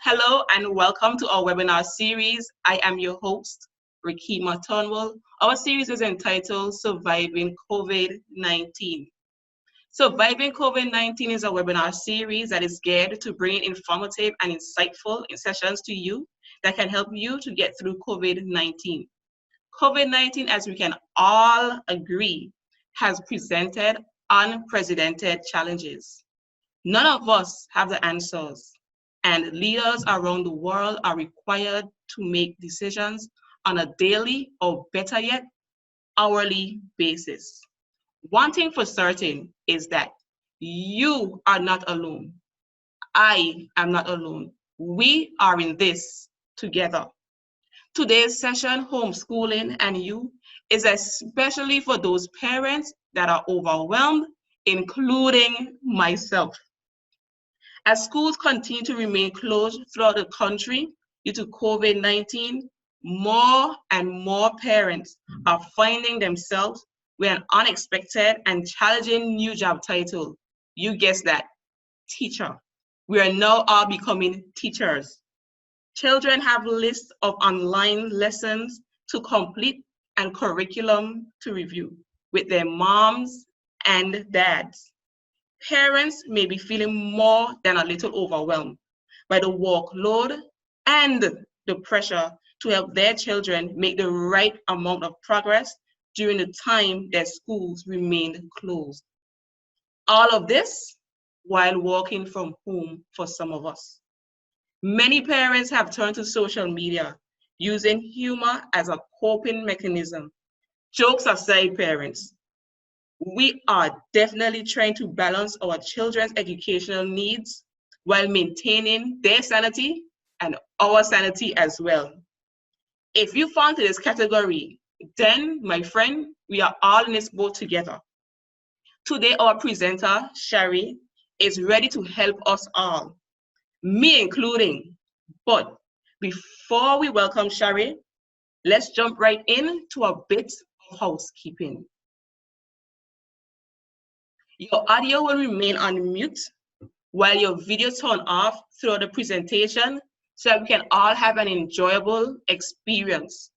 Hello and welcome to our webinar series. I am your host, Rekeema Turnbull. Our series is entitled Surviving COVID-19. Surviving COVID-19 is a webinar series that is geared to bring informative and insightful sessions to you that can help you to get through COVID-19. COVID-19, as we can all agree, has presented unprecedented challenges. None of us have the answers, and leaders around the world are required to make decisions on a daily or better yet, hourly basis. One thing for certain is that you are not alone. I am not alone. We are in this together. Today's session, Homeschooling and You, is especially for those parents that are overwhelmed, including myself. As schools continue to remain closed throughout the country due to COVID-19, more and more parents are finding themselves with an unexpected and challenging new job title. You guessed that, teacher. We are now all becoming teachers. Children have lists of online lessons to complete and curriculum to review with their moms and dads. Parents may be feeling more than a little overwhelmed by the workload and the pressure to help their children make the right amount of progress during the time their schools remained closed. All of this while working from home for some of us. Many parents have turned to social media, using humor as a coping mechanism. Jokes aside, parents, we are definitely trying to balance our children's educational needs while maintaining their sanity and our sanity as well. If you fall into this category, then, my friend, we are all in this boat together. Today, our presenter, Cheri, is ready to help us all, me including. But before we welcome Cheri, let's jump right into a bit of housekeeping. Your audio will remain on mute while your video turn off throughout the presentation so that we can all have an enjoyable experience.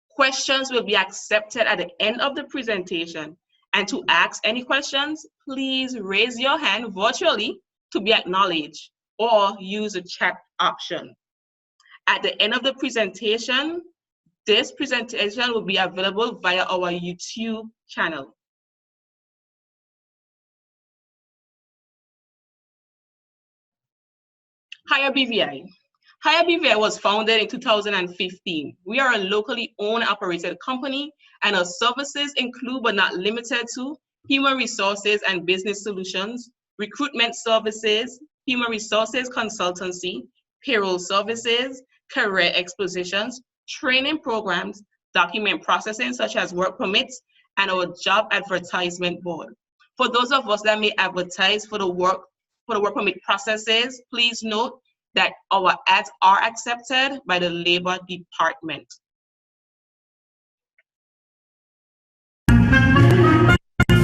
Questions will be accepted at the end of the presentation. And to ask any questions, please raise your hand virtually to be acknowledged or use the chat option. At the end of the presentation, this presentation will be available via our YouTube channel. HireBVI. HireBVI was founded in 2015. We are a locally owned and operated company, and our services include but not limited to human resources and business solutions, recruitment services, human resources consultancy, payroll services, career expositions, training programs, document processing such as work permits, and our job advertisement board. For those of us that may advertise for the work permit processes, please note that our ads are accepted by the Labor Department.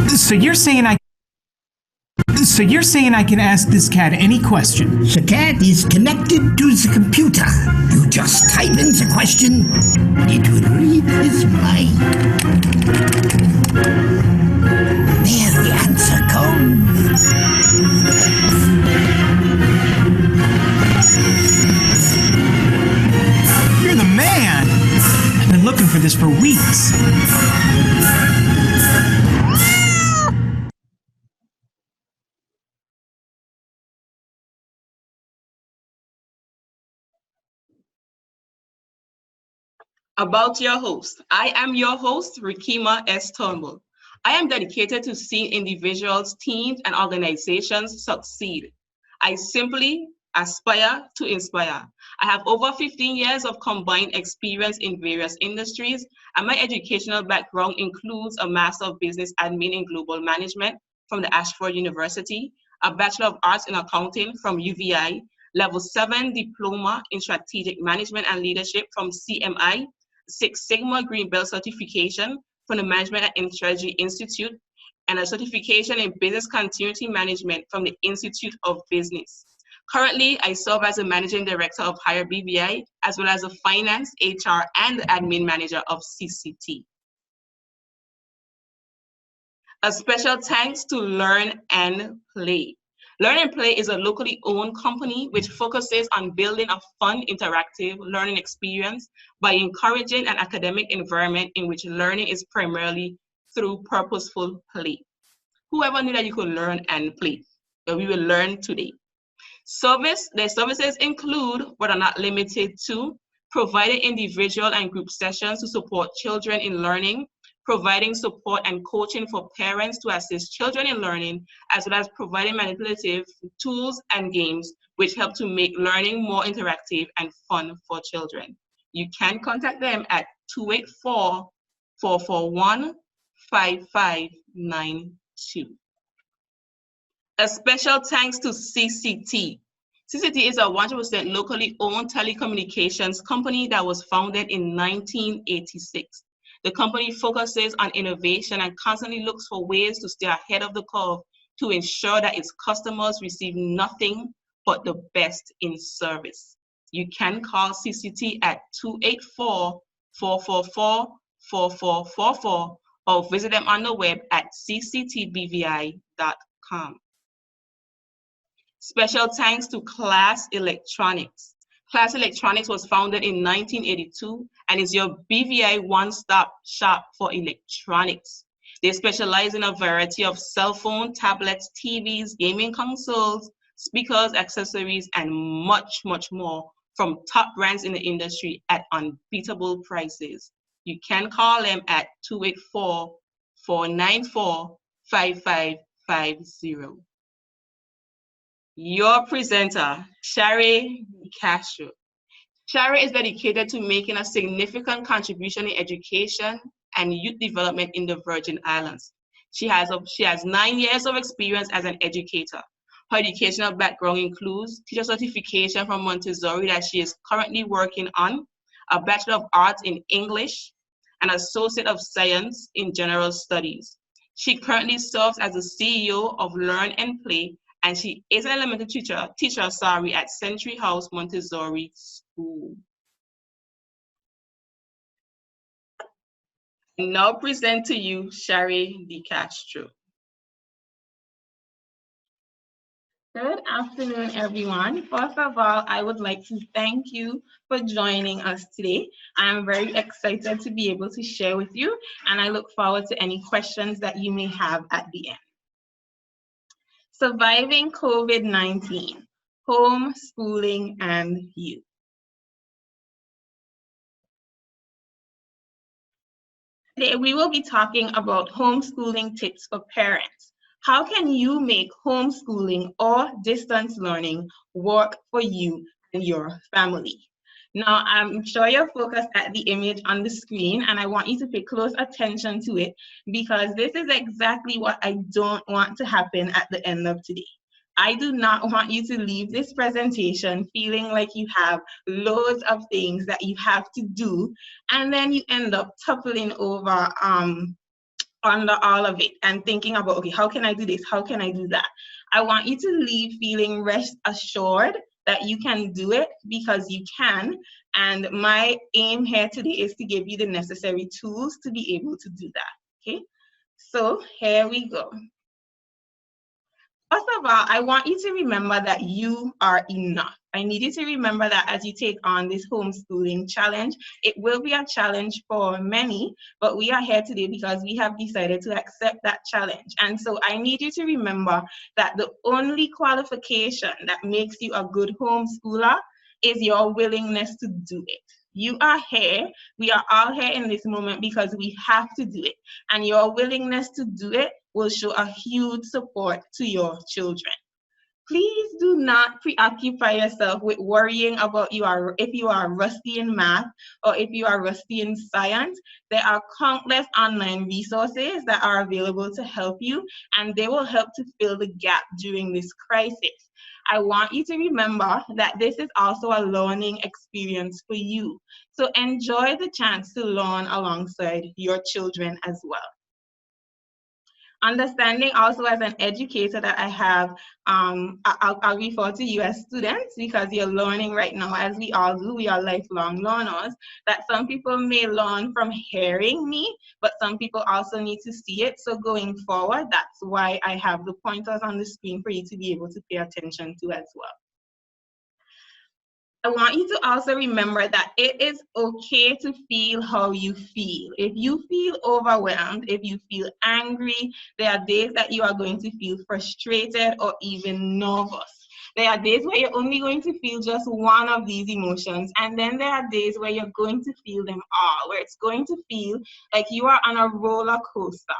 So you're saying I can ask this cat any question? The cat is connected to the computer. You just type in the question, it will read his mind. There the answer comes. You're the man! I've been looking for this for weeks. About your host. I am your host, Rekeema S. Turnbull. I am dedicated to seeing individuals, teams, and organizations succeed. I simply aspire to inspire. I have over 15 years of combined experience in various industries, and my educational background includes a Master of Business Admin in Global Management from the Ashford University, a Bachelor of Arts in Accounting from UVI, Level 7 Diploma in Strategic Management and Leadership from CMI, Six Sigma Green Belt certification from the Management and Strategy Institute, and a certification in Business Continuity Management from the Institute of Business. Currently, I serve as a managing director of HireBVI, as well as a finance, HR, and admin manager of CCT. A special thanks to Learn and Play. Learn and Play is a locally owned company which focuses on building a fun, interactive learning experience by encouraging an academic environment in which learning is primarily through purposeful play. Whoever knew that you could learn and play? But we will learn today. Their services include, but are not limited to, providing individual and group sessions to support children in learning, providing support and coaching for parents to assist children in learning, as well as providing manipulative tools and games which help to make learning more interactive and fun for children. You can contact them at 284-441-5592. A special thanks to CCT. CCT is a 100% locally owned telecommunications company that was founded in 1986. The company focuses on innovation and constantly looks for ways to stay ahead of the curve to ensure that its customers receive nothing but the best in service. You can call CCT at 284-444-4444 or visit them on the web at cctbvi.com. Special thanks to Class Electronics. Class Electronics was founded in 1982 and is your BVI one-stop shop for electronics. They specialize in a variety of cell phone, tablets, TVs, gaming consoles, speakers, accessories, and much, much more from top brands in the industry at unbeatable prices. You can call them at 284-494-5550. Your presenter, Cheri Castro. Cheri is dedicated to making a significant contribution in education and youth development in the Virgin Islands. She has 9 years of experience as an educator. Her educational background includes teacher certification from Montessori that she is currently working on, a Bachelor of Arts in English, and Associate of Science in General Studies. She currently serves as the CEO of Learn and Play, and she is an elementary teacher at Century House Montessori School. I now present to you Cheri Castro. Good afternoon, everyone. First of all, I would like to thank you for joining us today. I'm very excited to be able to share with you, and I look forward to any questions that you may have at the end. Surviving COVID-19, homeschooling and youth. Today, we will be talking about homeschooling tips for parents. How can you make homeschooling or distance learning work for you and your family? Now, I'm sure you're focused at the image on the screen, and I want you to pay close attention to it because this is exactly what I don't want to happen at the end of today. I do not want you to leave this presentation feeling like you have loads of things that you have to do, and then you end up toppling over under all of it and thinking about, okay, how can I do this? How can I do that? I want you to leave feeling rest assured that you can do it because you can. And my aim here today is to give you the necessary tools to be able to do that, okay? So here we go. First of all, I want you to remember that you are enough. I need you to remember that as you take on this homeschooling challenge, it will be a challenge for many, but we are here today because we have decided to accept that challenge. And so I need you to remember that the only qualification that makes you a good homeschooler is your willingness to do it. You are here, we are all here in this moment because we have to do it. And your willingness to do it will show a huge support to your children. Please do not preoccupy yourself with worrying about if you are rusty in math or if you are rusty in science. There are countless online resources that are available to help you, and they will help to fill the gap during this crisis. I want you to remember that this is also a learning experience for you. So enjoy the chance to learn alongside your children as well. Understanding also as an educator that I have, I'll refer to you as students because you're learning right now, as we all do. We are lifelong learners, that some people may learn from hearing me, but some people also need to see it. So going forward, that's why I have the pointers on the screen for you to be able to pay attention to as well. I want you to also remember that it is okay to feel how you feel. If you feel overwhelmed, if you feel angry, there are days that you are going to feel frustrated or even nervous. There are days where you're only going to feel just one of these emotions, and then there are days where you're going to feel them all, where it's going to feel like you are on a roller coaster.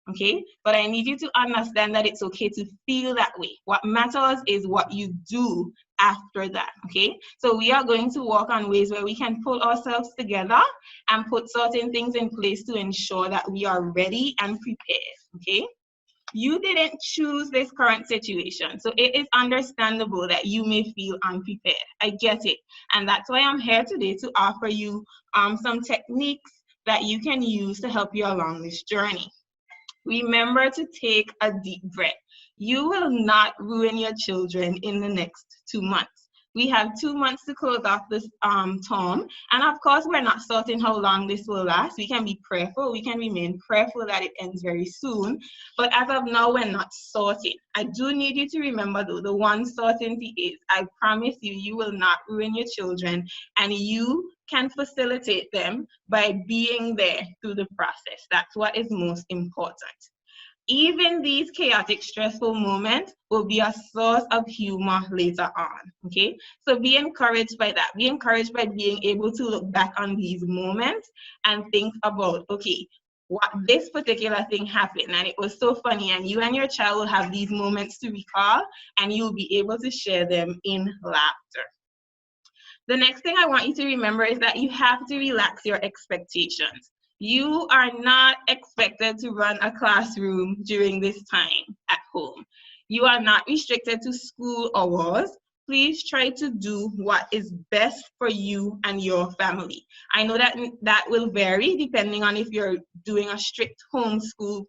Okay, but I need you to understand that it's okay to feel that way. What matters is what you do after that. Okay, so we are going to work on ways where we can pull ourselves together and put certain things in place to ensure that we are ready and prepared. Okay, you didn't choose this current situation, so it is understandable that you may feel unprepared. I get it, and that's why I'm here today to offer you some techniques that you can use to help you along this journey. Remember to take a deep breath. You will not ruin your children in the next 2 months. We have 2 months to close off this term, and of course, we're not certain how long this will last. We can be prayerful. We can remain prayerful that it ends very soon, but as of now, we're not certain. I do need you to remember, though, the one certainty is, I promise you, you will not ruin your children, and you can facilitate them by being there through the process. That's what is most important. Even these chaotic, stressful moments will be a source of humor later on, okay? So be encouraged by that. Be encouraged by being able to look back on these moments and think about, okay, what this particular thing happened and it was so funny, and you and your child will have these moments to recall and you'll be able to share them in laughter. The next thing I want you to remember is that you have to relax your expectations. You are not expected to run a classroom during this time at home. You are not restricted to school hours. Please try to do what is best for you and your family. I know that that will vary depending on if you're doing a strict homeschool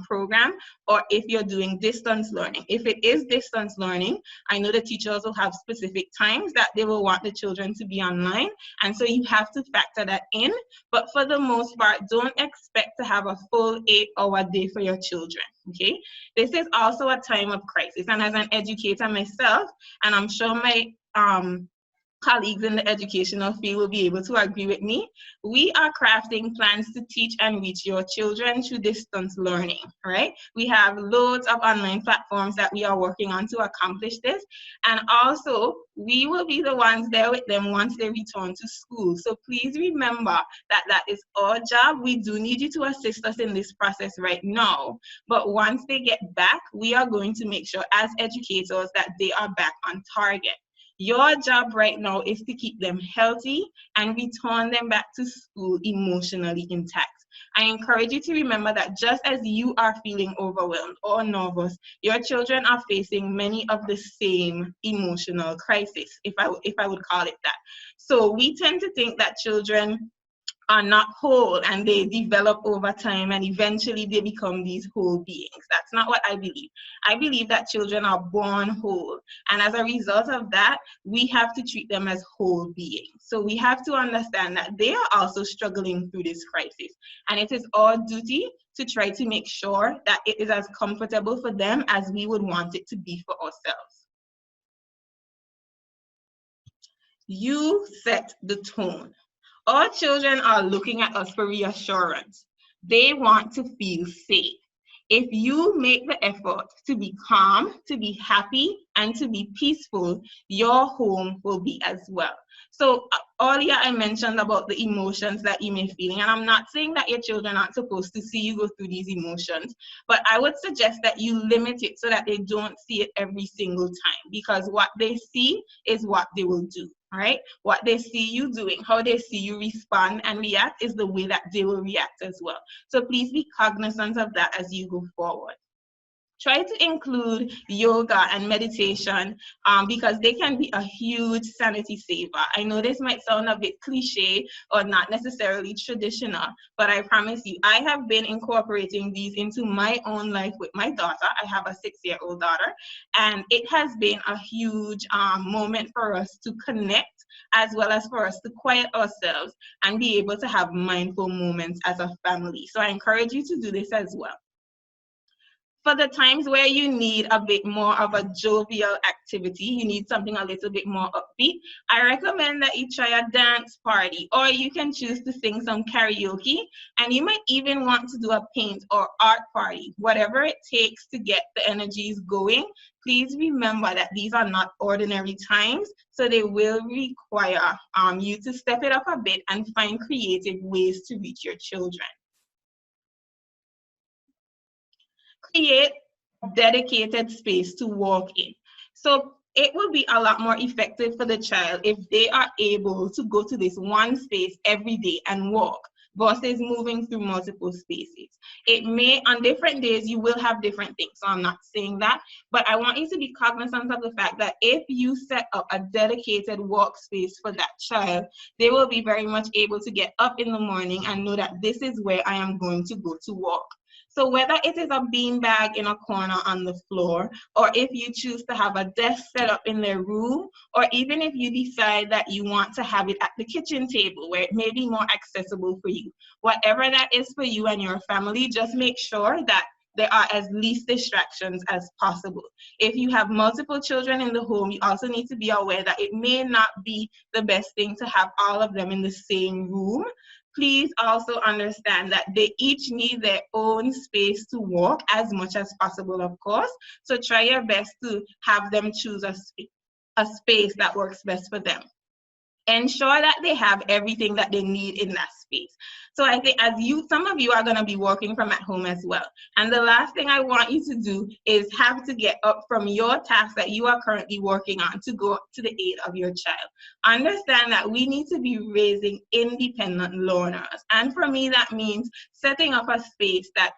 program or if you're doing distance learning. If it is distance learning, I know the teachers will have specific times that they will want the children to be online, and so you have to factor that in. But for the most part, don't expect to have a full 8-hour day for your children, okay? This is also a time of crisis, and as an educator myself, and I'm sure my colleagues in the educational field will be able to agree with me, we are crafting plans to teach and reach your children through distance learning, right? We have loads of online platforms that we are working on to accomplish this, and also we will be the ones there with them once they return to school. So please remember that that is our job. We do need you to assist us in this process right now, but once they get back, we are going to make sure as educators that they are back on target. Your job right now is to keep them healthy and return them back to school emotionally intact. I encourage you to remember that just as you are feeling overwhelmed or nervous, your children are facing many of the same emotional crises, if I would call it that. So we tend to think that children are not whole and they develop over time and eventually they become these whole beings. That's not what I believe. I believe that children are born whole, and as a result of that, we have to treat them as whole beings. So we have to understand that they are also struggling through this crisis, and it is our duty to try to make sure that it is as comfortable for them as we would want it to be for ourselves. You set the tone. Our children are looking at us for reassurance. They want to feel safe. If you make the effort to be calm, to be happy, and to be peaceful, your home will be as well. So earlier I mentioned about the emotions that you may be feeling, and I'm not saying that your children aren't supposed to see you go through these emotions, but I would suggest that you limit it so that they don't see it every single time, because what they see is what they will do. All right, what they see you doing, how they see you respond and react is the way that they will react as well. So please be cognizant of that as you go forward. Try to include yoga and meditation because they can be a huge sanity saver. I know this might sound a bit cliche or not necessarily traditional, but I promise you, I have been incorporating these into my own life with my daughter. I have a 6-year-old daughter, and it has been a huge moment for us to connect, as well as for us to quiet ourselves and be able to have mindful moments as a family. So I encourage you to do this as well. For the times where you need a bit more of a jovial activity, you need something a little bit more upbeat, I recommend that you try a dance party, or you can choose to sing some karaoke, and you might even want to do a paint or art party. Whatever it takes to get the energies going, please remember that these are not ordinary times, so they will require you to step it up a bit and find creative ways to reach your children. Create a dedicated space to walk in. So it will be a lot more effective for the child if they are able to go to this one space every day and walk versus moving through multiple spaces. It may, on different days, you will have different things, so I'm not saying that, but I want you to be cognizant of the fact that if you set up a dedicated walk space for that child, they will be very much able to get up in the morning and know that this is where I am going to go to walk. So whether it is a beanbag in a corner on the floor, or if you choose to have a desk set up in their room, or even if you decide that you want to have it at the kitchen table where it may be more accessible for you, whatever that is for you and your family, just make sure that there are as least distractions as possible. If you have multiple children in the home, you also need to be aware that it may not be the best thing to have all of them in the same room. Please also understand that they each need their own space to walk as much as possible, of course. So try your best to have them choose a space that works best for them. Ensure that they have everything that they need in that space. So I think some of you are going to be working from at home as well. And the last thing I want you to do is have to get up from your task that you are currently working on to go to the aid of your child. Understand that we need to be raising independent learners. And for me, that means setting up a space that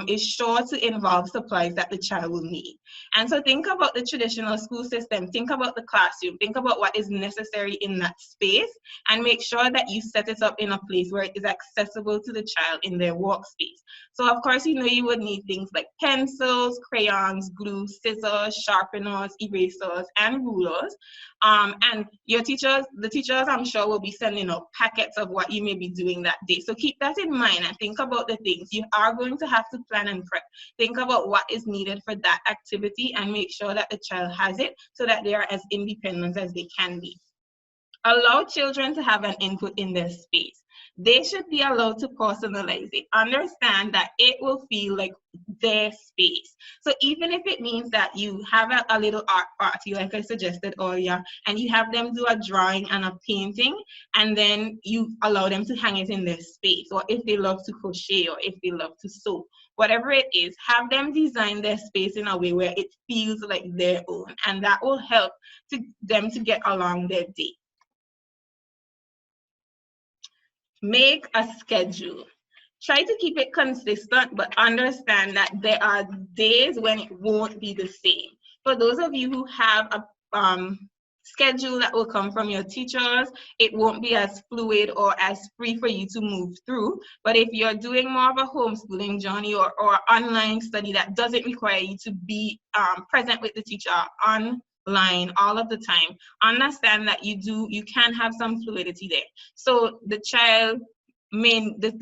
is sure to involve supplies that the child will need. And so think about the traditional school system, think about the classroom, think about what is necessary in that space, and make sure that you set it up in a place where it is accessible to the child in their workspace. So of course, you would need things like pencils, crayons, glue, scissors, sharpeners, erasers, and rulers. And the teachers, I'm sure, will be sending out packets of what you may be doing that day. So keep that in mind and think about the things you are going to have to plan and prep. Think about what is needed for that activity and make sure that the child has it so that they are as independent as they can be. Allow children to have an input in their space. They should be allowed to personalize it. Understand that it will feel like their space. So even if it means that you have a little art party, like I suggested earlier, and you have them do a drawing and a painting, and then you allow them to hang it in their space, or if they love to crochet, or if they love to sew, whatever it is, have them design their space in a way where it feels like their own, and that will help them to get along their day. Make a schedule. Try to keep it consistent, but understand that there are days when it won't be the same. For those of you who have a schedule that will come from your teachers, it won't be as fluid or as free for you to move through. But if you're doing more of a homeschooling journey or online study that doesn't require you to be present with the teacher online all of the time, understand that you can have some fluidity there. So the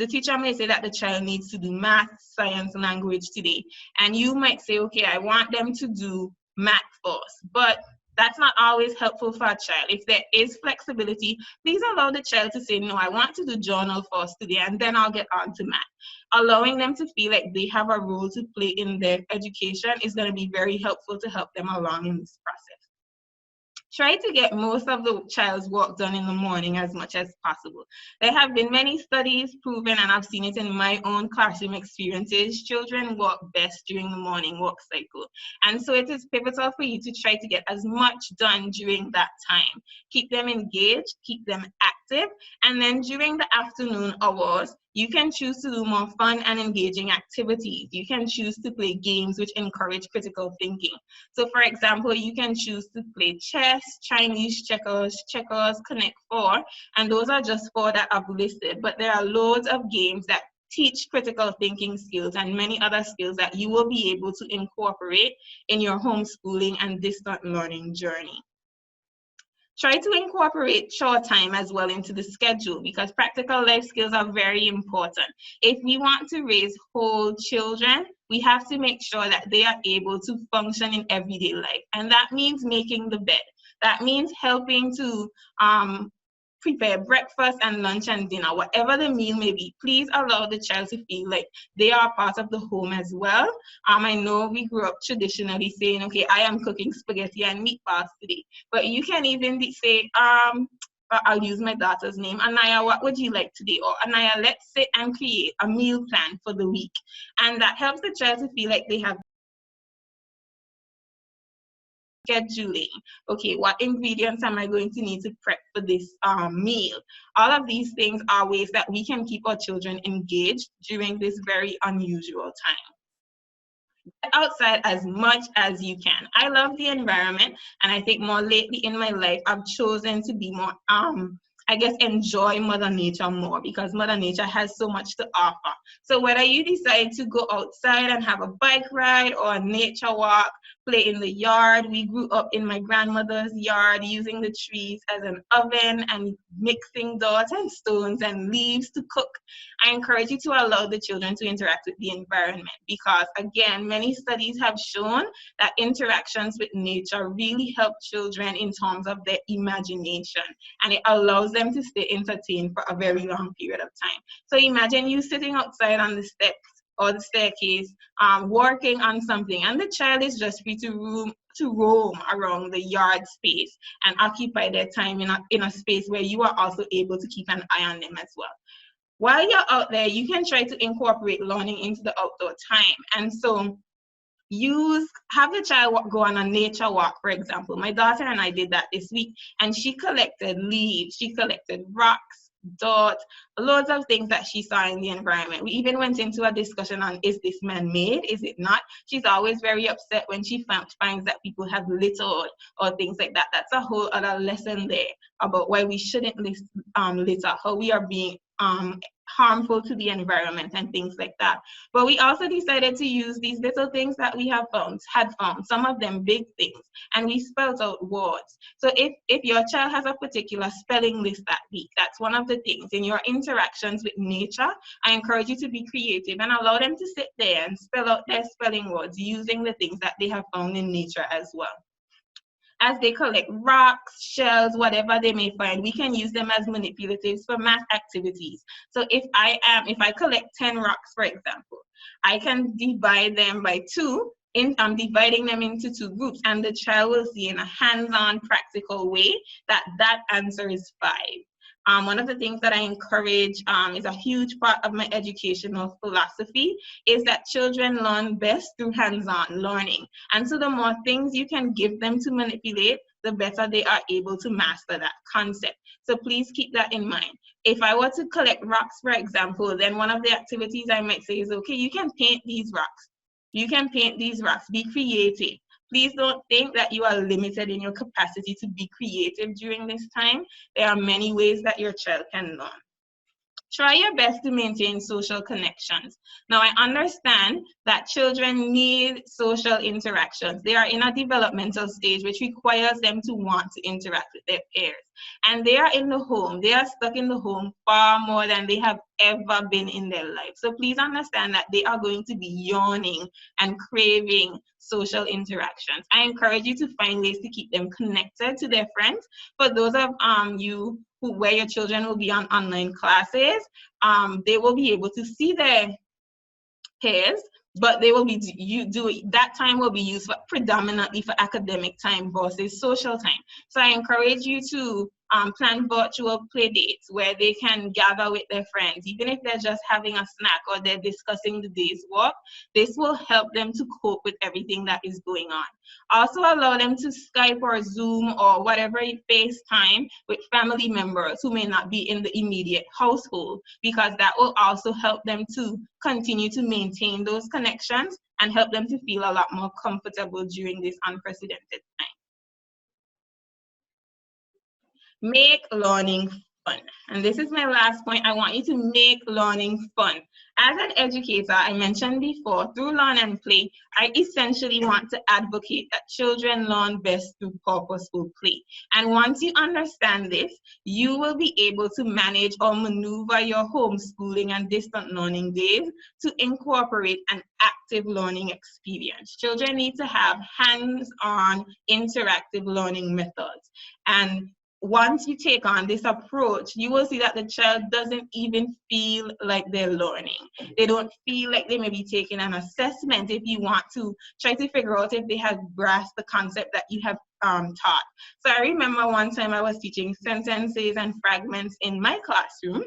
teacher may say that the child needs to do math, science, language today, and you might say, okay, I want them to do math first, but that's not always helpful for a child. If there is flexibility, please allow the child to say, no, I want to do journal first today, and then I'll get on to math. Allowing them to feel like they have a role to play in their education is going to be very helpful to help them along in this process. Try to get most of the child's work done in the morning as much as possible. There have been many studies proven, and I've seen it in my own classroom experiences, children work best during the morning work cycle. And so it is pivotal for you to try to get as much done during that time. Keep them engaged, keep them active. active. And then during the afternoon hours, you can choose to do more fun and engaging activities. You can choose to play games which encourage critical thinking. So for example, you can choose to play chess, Chinese checkers, Connect 4, and those are just 4 that I've listed. But there are loads of games that teach critical thinking skills and many other skills that you will be able to incorporate in your homeschooling and distant learning journey. Try to incorporate chore time as well into the schedule, because practical life skills are very important. If we want to raise whole children, we have to make sure that they are able to function in everyday life. And that means making the bed. That means helping to prepare breakfast and lunch and dinner, whatever the meal may be. Please allow the child to feel like they are part of the home as well. I know we grew up traditionally saying, okay, I am cooking spaghetti and meatballs today. But you can even say, I'll use my daughter's name, Anaya, what would you like today? Or Anaya, let's sit and create a meal plan for the week. And that helps the child to feel like they have scheduling. Okay, what ingredients am I going to need to prep for this meal? All of these things are ways that we can keep our children engaged during this very unusual time. Get outside as much as you can. I love the environment, and I think more lately in my life, I've chosen to be more, enjoy Mother Nature more, because Mother Nature has so much to offer. So whether you decide to go outside and have a bike ride or a nature walk, play in the yard. We grew up in my grandmother's yard using the trees as an oven and mixing dirt and stones and leaves to cook. I encourage you to allow the children to interact with the environment, because again, many studies have shown that interactions with nature really help children in terms of their imagination, and it allows them to stay entertained for a very long period of time. So imagine you sitting outside on the steps or the staircase, working on something, and the child is just free to roam around the yard space and occupy their time in a space where you are also able to keep an eye on them as well. While you're out there, you can try to incorporate learning into the outdoor time. And so have the child go on a nature walk, for example. My daughter and I did that this week, and she collected leaves, she collected rocks, dirt, loads of things that she saw in the environment. We even went into a discussion on, is this man-made, is it not? She's always very upset when she finds that people have littered or things like that. That's a whole other lesson there about why we shouldn't litter, how we are being harmful to the environment and things like that. But we also decided to use these little things that we had found, some of them big things, and we spelled out words. So if your child has a particular spelling list that week, that's one of the things. In your interactions with nature, I encourage you to be creative and allow them to sit there and spell out their spelling words using the things that they have found in nature as well. As they collect rocks, shells, whatever they may find, we can use them as manipulatives for math activities. So if I collect 10 rocks, for example, I can divide them by 2. I'm dividing them into 2 groups, and the child will see in a hands-on, practical way that answer is 5. One of the things that I encourage is a huge part of my educational philosophy is that children learn best through hands-on learning. And so the more things you can give them to manipulate, the better they are able to master that concept. So please keep that in mind. If I were to collect rocks, for example, then one of the activities I might say is, okay, you can paint these rocks. You can paint these rocks. Be creative. Please don't think that you are limited in your capacity to be creative during this time. There are many ways that your child can learn. Try your best to maintain social connections. Now, I understand that children need social interactions. They are in a developmental stage which requires them to want to interact with their peers. And they are in the home. They are stuck in the home far more than they have ever been in their life. So please understand that they are going to be yawning and craving social interactions. I encourage you to find ways to keep them connected to their friends. For those of you where your children will be on online classes, they will be able to see their peers, but they will be that time will be used predominantly for academic time versus social time. So I encourage you to plan virtual play dates where they can gather with their friends, even if they're just having a snack or they're discussing the day's work. This will help them to cope with everything that is going on. Also allow them to Skype or Zoom or whatever FaceTime with family members who may not be in the immediate household, because that will also help them to continue to maintain those connections and help them to feel a lot more comfortable during this unprecedented time. Make learning fun. And this is my last point. I want you to make learning fun. As an educator, I mentioned before, through learn and play, I essentially want to advocate that children learn best through purposeful play. And once you understand this, you will be able to manage or maneuver your homeschooling and distant learning days to incorporate an active learning experience. Children need to have hands-on interactive learning methods. And once you take on this approach, you will see that the child doesn't even feel like they're learning. They don't feel like they may be taking an assessment if you want to try to figure out if they have grasped the concept that you have taught. So I remember one time I was teaching sentences and fragments in my classroom.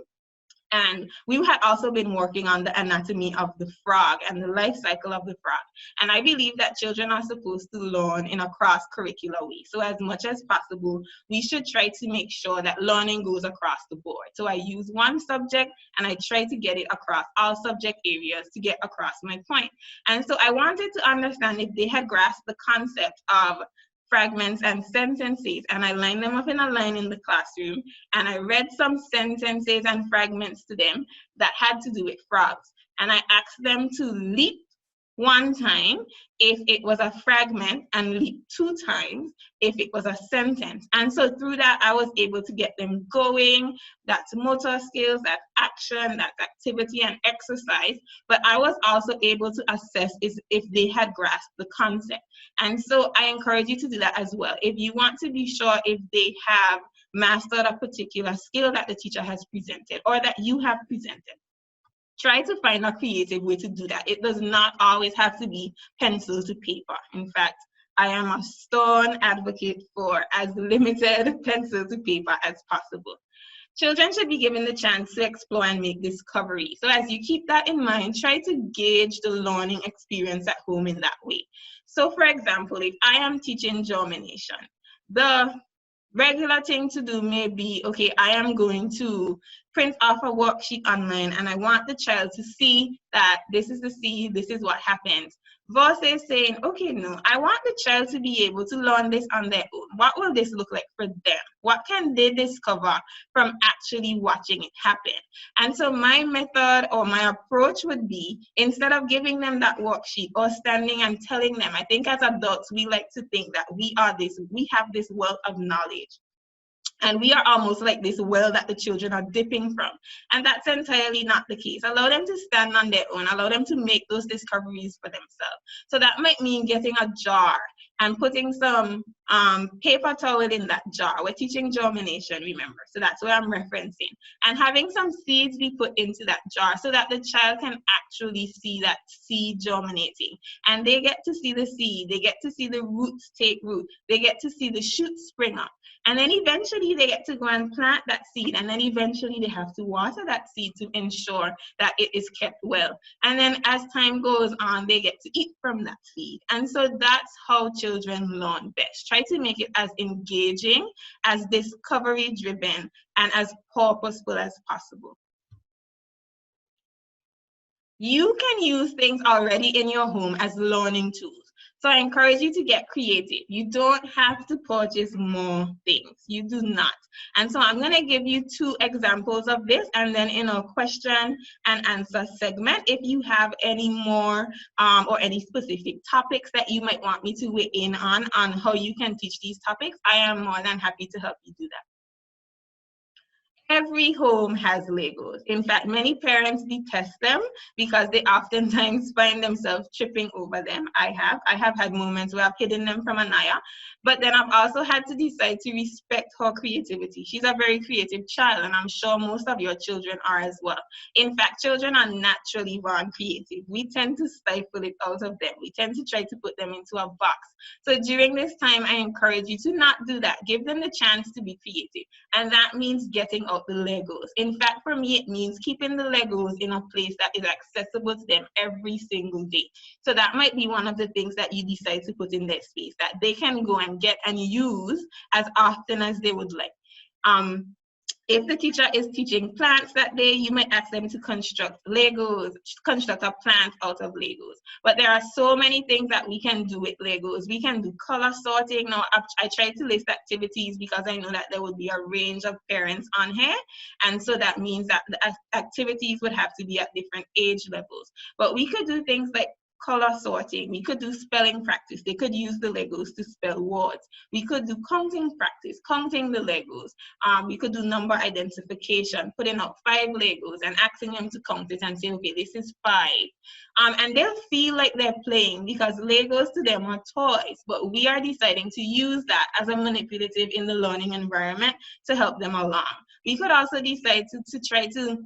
And we had also been working on the anatomy of the frog and the life cycle of the frog. And I believe that children are supposed to learn in a cross-curricular way. So as much as possible, we should try to make sure that learning goes across the board. So I use one subject and I try to get it across all subject areas to get across my point. And so I wanted to understand if they had grasped the concept of fragments and sentences, and I lined them up in a line in the classroom, and I read some sentences and fragments to them that had to do with frogs. And I asked them to leap one time if it was a fragment and leap 2 times if it was a sentence. And so through that, I was able to get them going. That's motor skills, that's action, that's activity and exercise. But I was also able to assess if they had grasped the concept. And so I encourage you to do that as well. If you want to be sure if they have mastered a particular skill that the teacher has presented or that you have presented, try to find a creative way to do that. It does not always have to be pencil to paper. In fact, I am a stern advocate for as limited pencil to paper as possible. Children should be given the chance to explore and make discovery. So as you keep that in mind, try to gauge the learning experience at home in that way. So for example, if I am teaching germination, the regular thing to do may be, okay, I am going to print off a worksheet online and I want the child to see that this is the seed, this is what happens. Versus saying, okay, no, I want the child to be able to learn this on their own. What will this look like for them? What can they discover from actually watching it happen? And so my method or my approach would be, instead of giving them that worksheet or standing and telling them, I think as adults, we like to think that we have this wealth of knowledge. And we are almost like this well that the children are dipping from. And that's entirely not the case. Allow them to stand on their own. Allow them to make those discoveries for themselves. So that might mean getting a jar and putting some paper towel in that jar. We're teaching germination, remember. So that's what I'm referencing. And having some seeds be put into that jar so that the child can actually see that seed germinating. And they get to see the seed. They get to see the roots take root. They get to see the shoots spring up. And then eventually they get to go and plant that seed. And then eventually they have to water that seed to ensure that it is kept well. And then as time goes on, they get to eat from that seed. And so that's how children learn best. Try to make it as engaging, as discovery driven, and as purposeful as possible. You can use things already in your home as learning tools. So I encourage you to get creative. You don't have to purchase more things. You do not. And so I'm going to give you 2 examples of this, and then in a question and answer segment, if you have any more or any specific topics that you might want me to weigh in on how you can teach these topics, I am more than happy to help you do that. Every home has Legos. In fact, many parents detest them because they oftentimes find themselves tripping over them. I have had moments where I've hidden them from Anaya, but then I've also had to decide to respect her creativity. She's a very creative child, and I'm sure most of your children are as well. In fact, children are naturally born creative. We tend to stifle it out of them. We tend to try to put them into a box. So during this time, I encourage you to not do that. Give them the chance to be creative. And that means getting out the Legos. In fact, for me, it means keeping the Legos in a place that is accessible to them every single day. So that might be one of the things that you decide to put in their space, that they can go and get and use as often as they would like. If the teacher is teaching plants that day, you might ask them to construct Legos, construct a plant out of Legos. But there are so many things that we can do with Legos. We can do color sorting. Now, I tried to list activities because I know that there would be a range of parents on here. And so that means that the activities would have to be at different age levels. But we could do things like color sorting. We could do spelling practice. They could use the Legos to spell words. We could do counting practice, counting the Legos. We could do number identification, putting out 5 Legos and asking them to count it and say, okay, this is 5. And they'll feel like they're playing because Legos to them are toys, but we are deciding to use that as a manipulative in the learning environment to help them along. We could also decide to try to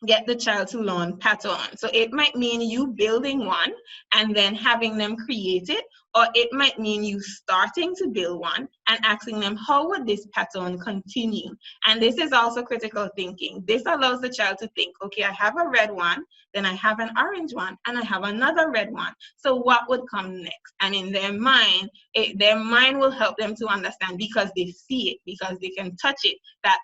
get the child to learn patterns. So it might mean you building one and then having them create it, or it might mean you starting to build one and asking them, how would this pattern continue? And this is also critical thinking. This allows the child to think, okay, I have a red one, then I have an orange one, and I have another red one. So what would come next? And in their mind will help them to understand because they see it, because they can touch it, that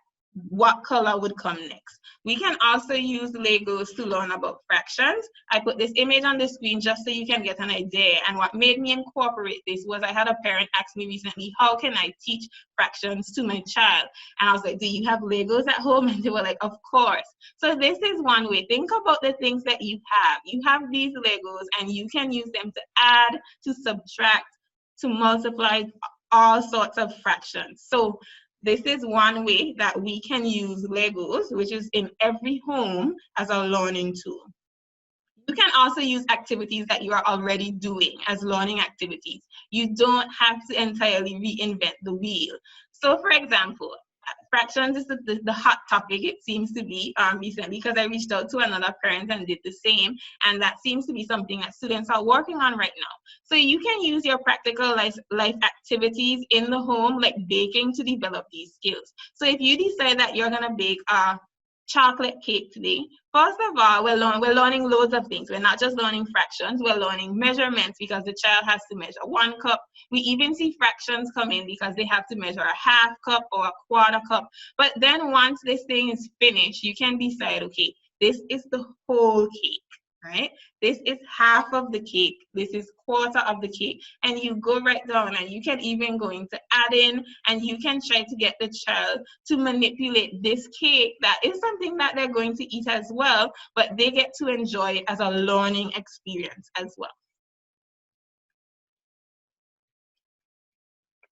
what color would come next. We can also use Legos to learn about fractions. I put this image on the screen just so you can get an idea. And what made me incorporate this was I had a parent ask me recently, how can I teach fractions to my child? And I was like, do you have Legos at home? And they were like, of course. So this is one way. Think about the things that you have. You have these Legos and you can use them to add, to subtract, to multiply all sorts of fractions. So this is one way that we can use Legos, which is in every home, as a learning tool. You can also use activities that you are already doing as learning activities. You don't have to entirely reinvent the wheel. So for example, fractions is the hot topic, it seems to be recently, because I reached out to another parent and did the same, and that seems to be something that students are working on right now. So you can use your practical life activities in the home, like baking, to develop these skills. So if you decide that you're gonna bake a chocolate cake today, first of all, we're learning loads of things. We're not just learning fractions, we're learning measurements because the child has to measure 1 cup. We even see fractions come in because they have to measure a half cup or a quarter cup. But then once this thing is finished, you can decide, okay, this is the whole cake, right? This is half of the cake. This is quarter of the cake. And you go right down, and you can even go into adding, and you can try to get the child to manipulate this cake. That is something that they're going to eat as well, but they get to enjoy it as a learning experience as well.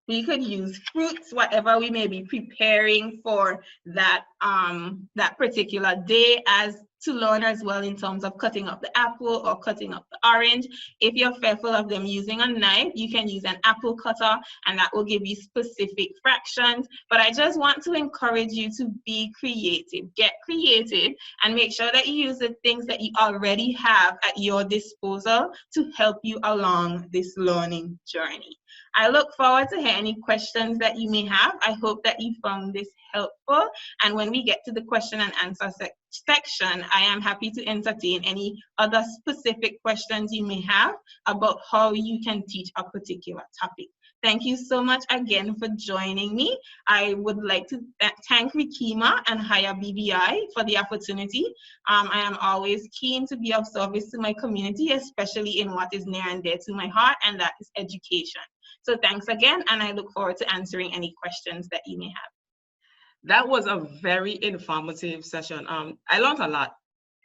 We could use fruits, whatever we may be preparing for that, that particular day, as to learn as well in terms of cutting up the apple or cutting up the orange. If you're fearful of them using a knife, you can use an apple cutter, and that will give you specific fractions. But I just want to encourage you to be creative. Get creative and make sure that you use the things that you already have at your disposal to help you along this learning journey. I look forward to hear any questions that you may have. I hope that you found this helpful. And when we get to the question and answer section, I am happy to entertain any other specific questions you may have about how you can teach a particular topic. Thank you so much again for joining me. I would like to thank Rekeema and HireBVI for the opportunity. I am always keen to be of service to my community, especially in what is near and dear to my heart, and that is education. So thanks again, and I look forward to answering any questions that you may have. That was a very informative session. I learned a lot.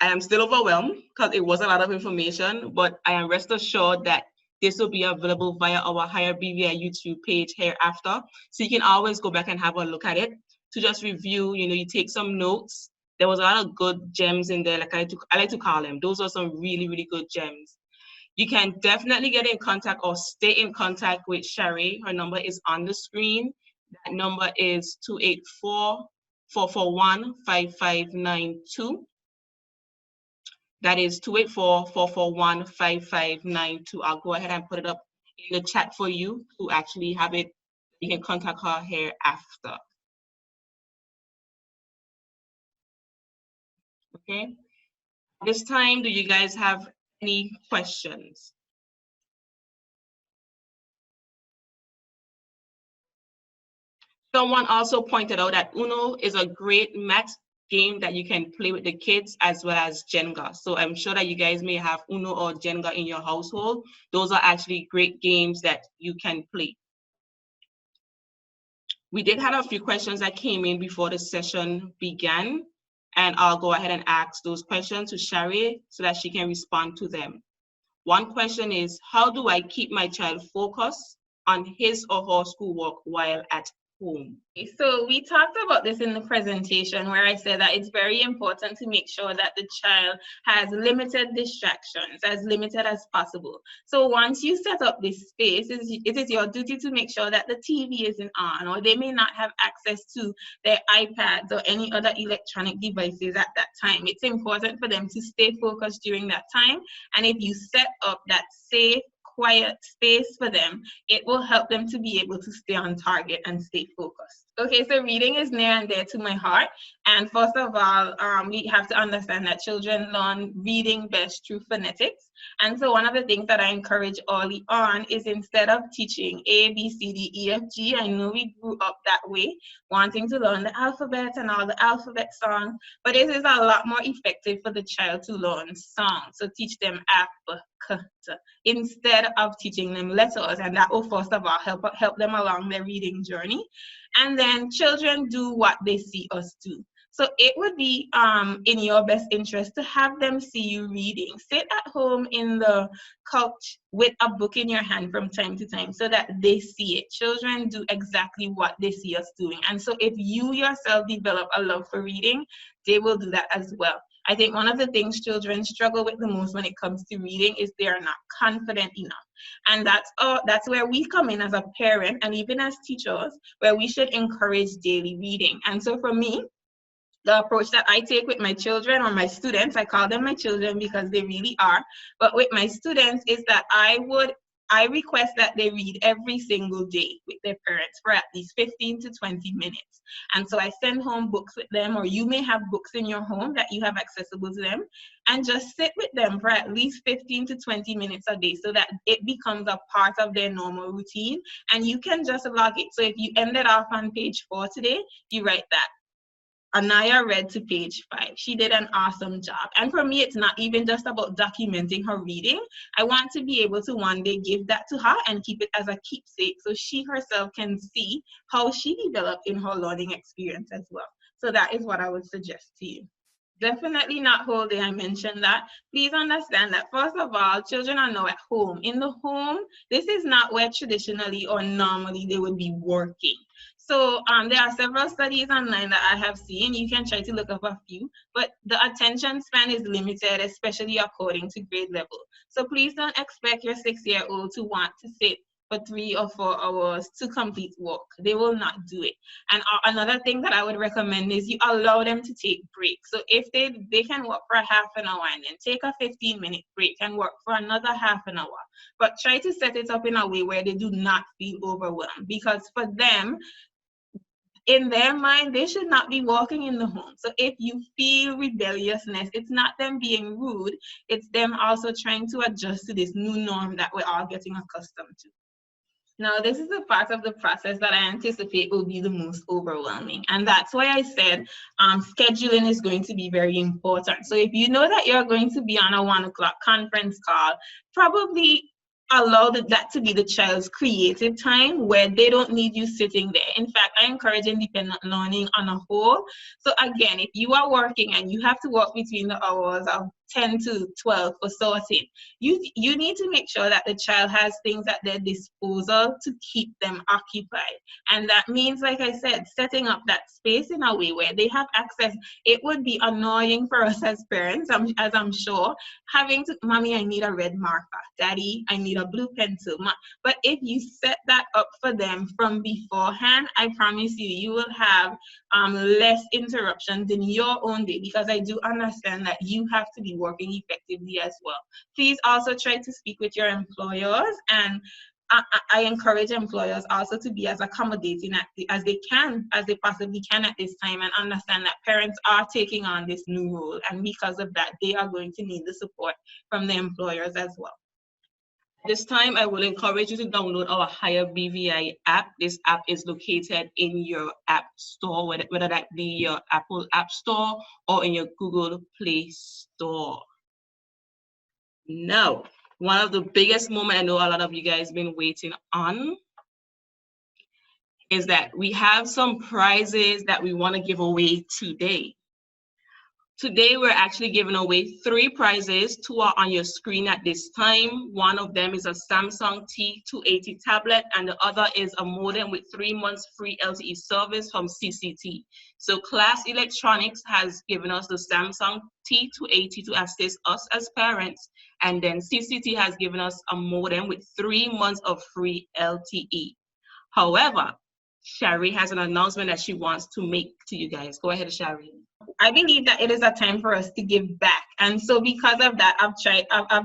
I am still overwhelmed because it was a lot of information, but I am rest assured that this will be available via our HireBVI YouTube page hereafter. So you can always go back and have a look at it to just review. You take some notes. There was a lot of good gems in there, like I like to call them. Those are some really, really good gems. You can definitely get in contact or stay in contact with Cheri. Her number is on the screen. That number is 284-441-5592. That is 284-441-5592. I'll go ahead and put it up in the chat for you to actually have it. You can contact her here after. Okay. This time, do you guys have any questions? Someone also pointed out that Uno is a great math game that you can play with the kids, as well as Jenga. So I'm sure that you guys may have Uno or Jenga in your household. Those are actually great games that you can play. We did have a few questions that came in before the session began, and I'll go ahead and ask those questions to Cheri so that she can respond to them. One question is, how do I keep my child focused on his or her schoolwork while at home? So we talked about this in the presentation, where I said that it's very important to make sure that the child has limited distractions, as limited as possible. So once you set up this space, it is your duty to make sure that the TV isn't on, or they may not have access to their iPads or any other electronic devices at that time. It's important for them to stay focused during that time. And if you set up that safe, quiet space for them, it will help them to be able to stay on target and stay focused. Okay, so reading is near and dear to my heart. And first of all, we have to understand that children learn reading best through phonetics. And so one of the things that I encourage early on is, instead of teaching A, B, C, D, E, F, G, I know we grew up that way, wanting to learn the alphabet and all the alphabet songs, but it is a lot more effective for the child to learn songs. So teach them instead of teaching them letters, and that will first of all help them along their reading journey. And then children do what they see us do. So it would be in your best interest to have them see you reading. Sit at home in the couch with a book in your hand from time to time so that they see it. Children do exactly what they see us doing. And so if you yourself develop a love for reading, they will do that as well. I think one of the things children struggle with the most when it comes to reading is they are not confident enough. And that's where we come in as a parent and even as teachers, where we should encourage daily reading. And so for me, the approach that I take with my children, or my students, I call them my children because they really are, but with my students, is that I request that they read every single day with their parents for at least 15 to 20 minutes. And so I send home books with them, or you may have books in your home that you have accessible to them, and just sit with them for at least 15 to 20 minutes a day so that it becomes a part of their normal routine. And you can just log it. So if you ended off on page 4 today, you write that Anaya read to page 5. She did an awesome job. And for me, it's not even just about documenting her reading. I want to be able to one day give that to her and keep it as a keepsake so she herself can see how she developed in her learning experience as well. So that is what I would suggest to you. Definitely not whole day, I mentioned that. Please understand that, first of all, children are now at home. In the home, this is not where traditionally or normally they would be working. So there are several studies online that I have seen. You can try to look up a few, but the attention span is limited, especially according to grade level. So please don't expect your 6-year-old to want to sit for 3 or 4 hours to complete work. They will not do it. And another thing that I would recommend is you allow them to take breaks. So if they can work for a half an hour and then take a 15-minute break and work for another half an hour. But try to set it up in a way where they do not feel overwhelmed, because for them, in their mind, they should not be walking in the home. So if you feel rebelliousness, it's not them being rude, it's them also trying to adjust to this new norm that we're all getting accustomed to. Now, this is the part of the process that I anticipate will be the most overwhelming. And that's why I said scheduling is going to be very important. So if you know that you're going to be on a 1 o'clock conference call, probably allow that to be the child's creative time where they don't need you sitting there. In fact, I encourage independent learning on a whole. So again, if you are working and you have to work between the hours of 10 to 12 for sorting. You need to make sure that the child has things at their disposal to keep them occupied. And that means, like I said, setting up that space in a way where they have access. It would be annoying for us as parents, as I'm sure, having to, Mommy, I need a red marker. Daddy, I need a blue pencil. But if you set that up for them from beforehand, I promise you, you will have less interruptions in your own day, because I do understand that you have to be working effectively as well. Please also try to speak with your employers, and I encourage employers also to be as accommodating as they possibly can at this time, and understand that parents are taking on this new role, and because of that, they are going to need the support from the employers as well. This time, I will encourage you to download our HireBVI app. This app is located in your app store, whether that be your Apple App Store or in your Google Play Store. Now, one of the biggest moments I know a lot of you guys been waiting on is that we have some prizes that we want to give away today. Today, we're actually giving away 3 prizes. 2 are on your screen at this time. One of them is a Samsung T280 tablet, and the other is a modem with 3 months free LTE service from CCT. So Class Electronics has given us the Samsung T280 to assist us as parents, and then CCT has given us a modem with 3 months of free LTE. However, Cheri has an announcement that she wants to make to you guys. Go ahead, Cheri. I believe that it is a time for us to give back. And so because of that, I've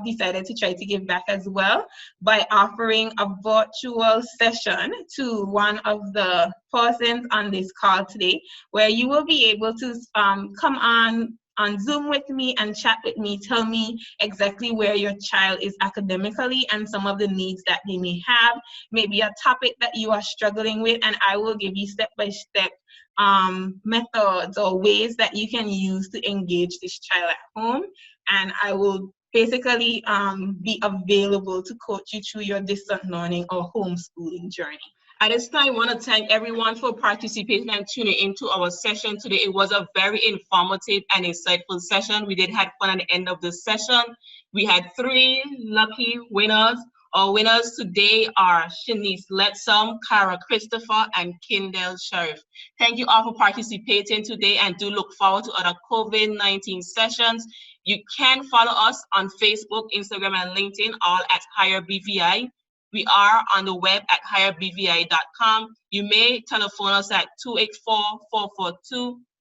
decided to try to give back as well by offering a virtual session to one of the persons on this call today, where you will be able to come on Zoom with me and chat with me, tell me exactly where your child is academically and some of the needs that they may have, maybe a topic that you are struggling with, and I will give you step-by-step methods or ways that you can use to engage this child at home, and I will basically be available to coach you through your distance learning or homeschooling journey. At this time, I want to thank everyone for participating and tuning into our session today. It was a very informative and insightful session. We did have fun at the end of the session. We had 3 lucky winners. Our winners today are Shanice Letsum, Cara Christopher, and Kindle Sheriff. Thank you all for participating today, and do look forward to other COVID-19 sessions. You can follow us on Facebook, Instagram, and LinkedIn, all at HireBVI. We are on the web at HireBVI.com. You may telephone us at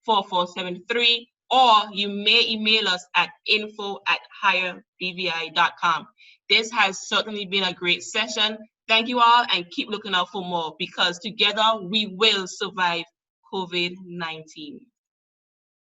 284-442-4473, or you may email us at info@HireBVI.com. This has certainly been a great session. Thank you all, and keep looking out for more, because together we will survive COVID-19.